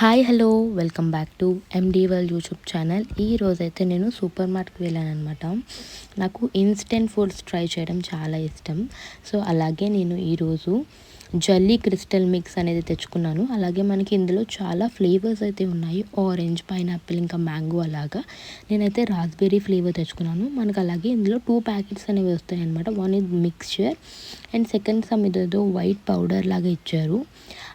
Hi hello welcome back to MD world YouTube channel. ఈ రోజైతే నేను సూపర్ మార్కెట్కి వెళ్ళాను అనమాట. నాకు ఇన్స్టెంట్ ఫుడ్స్ ట్రై చేయడం చాలా ఇష్టం. సో అలాగే నేను ఈరోజు జల్లీ క్రిస్టల్ మిక్స్ అనేది తెచ్చుకున్నాను. అలాగే మనకి ఇందులో చాలా ఫ్లేవర్స్ అయితే ఉన్నాయి. ఆరెంజ్, పైనాపిల్, ఇంకా మ్యాంగో. అలాగా నేనైతే రాస్బెర్రీ ఫ్లేవర్ తెచ్చుకున్నాను. మనకు అలాగే ఇందులో 2 ప్యాకెట్స్ అనేవి వస్తాయి అనమాట. One is mixture and second some ఇదేదో వైట్ పౌడర్ లాగా ఇచ్చారు.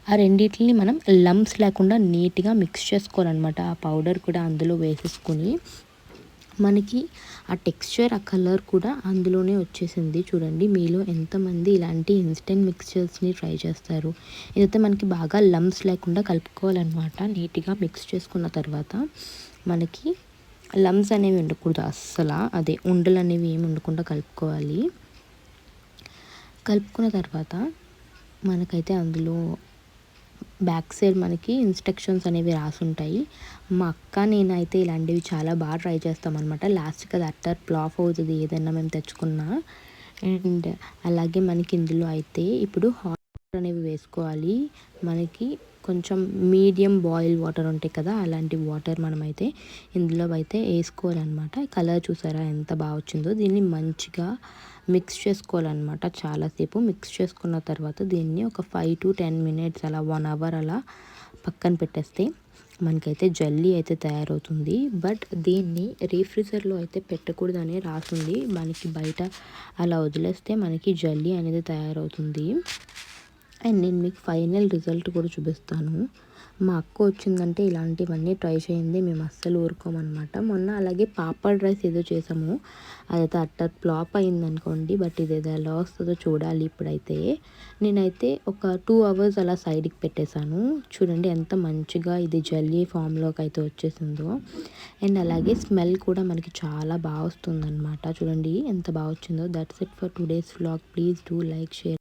ఆ రెండింటిని మనం లంప్స్ లేకుండా నీట్గా మిక్స్ చేసుకోవాలన్నమాట. ఆ పౌడర్ కూడా అందులో వేసేసుకొని మనకి ఆ టెక్స్చర్, ఆ కలర్ కూడా అందులోనే వచ్చేసింది. చూడండి, మీలో ఎంతమంది ఇలాంటి ఇన్స్టెంట్ మిక్స్చర్స్ని ట్రై చేస్తారు? ఇదైతే మనకి బాగా లంప్స్ లేకుండా కలుపుకోవాలన్నమాట. నీట్గా మిక్స్ చేసుకున్న తర్వాత మనకి లంప్స్ అనేవి ఉండకూడదు అస్సలు. అదే ఉండలు అనేవి ఏమి ఉండకుండా కలుపుకోవాలి. కలుపుకున్న తర్వాత మనకైతే అందులో బ్యాక్ సైడ్ మనకి ఇన్స్ట్రక్షన్స్ అనేవి రాసుంటాయి. మా అక్క నేనైతే ఇలాంటివి చాలా బాగా ట్రై చేస్తామన్నమాట. లాస్ట్కి అది అట్టర్ ఫ్లాప్ అవుతుంది ఏదైనా మేము తెచ్చుకున్నా. అండ్ అలాగే మనకి ఇందులో అయితే ఇప్పుడు హాట్ వాటర్ అనేవి వేసుకోవాలి. మనకి కొంచెం మీడియం బాయిల్ వాటర్ ఉంటాయి కదా, అలాంటి వాటర్ మనమైతే ఇందులో అయితే వేసుకోవాలన్నమాట. కలర్ చూసారా ఎంత బాగా వచ్చిందో. దీన్ని మంచిగా మిక్స్ చేసుకోవాలన్నమాట. చాలాసేపు మిక్స్ చేసుకున్న తర్వాత దీన్ని ఒక 5 to 10 minutes అలా 1 hour అలా పక్కన పెట్టేస్తే మనకైతే జల్లీ అయితే తయారవుతుంది. బట్ దీన్ని రీఫ్రిజర్లో అయితే పెట్టకూడదని రాసింది. మనకి బయట అలా వదిలేస్తే మనకి జల్లీ అనేది తయారవుతుంది. అండ్ నేను మీకు ఫైనల్ రిజల్ట్ కూడా చూపిస్తాను. మా అక్క వచ్చిందంటే ఇలాంటివన్నీ ట్రై చేయండి, మేము అస్సలు ఊరుకోమన్నమాట. మొన్న అలాగే పాపడ్ రైస్ ఏదో చేసాము, అదైతే అట్టర్ ఫ్లాప్ అయిందనుకోండి. బట్ ఇదేదో ఎలా వస్తుందో చూడాలి. ఇప్పుడైతే నేనైతే ఒక 2 hours అలా సైడ్కి పెట్టేశాను. చూడండి ఎంత మంచిగా ఇది జల్లీ ఫామ్లోకి అయితే వచ్చేసిందో. అండ్ అలాగే స్మెల్ కూడా మనకి చాలా బాగా వస్తుందన్నమాట. చూడండి ఎంత బాగా వచ్చిందో. That's it for today's vlog. Please do like, share.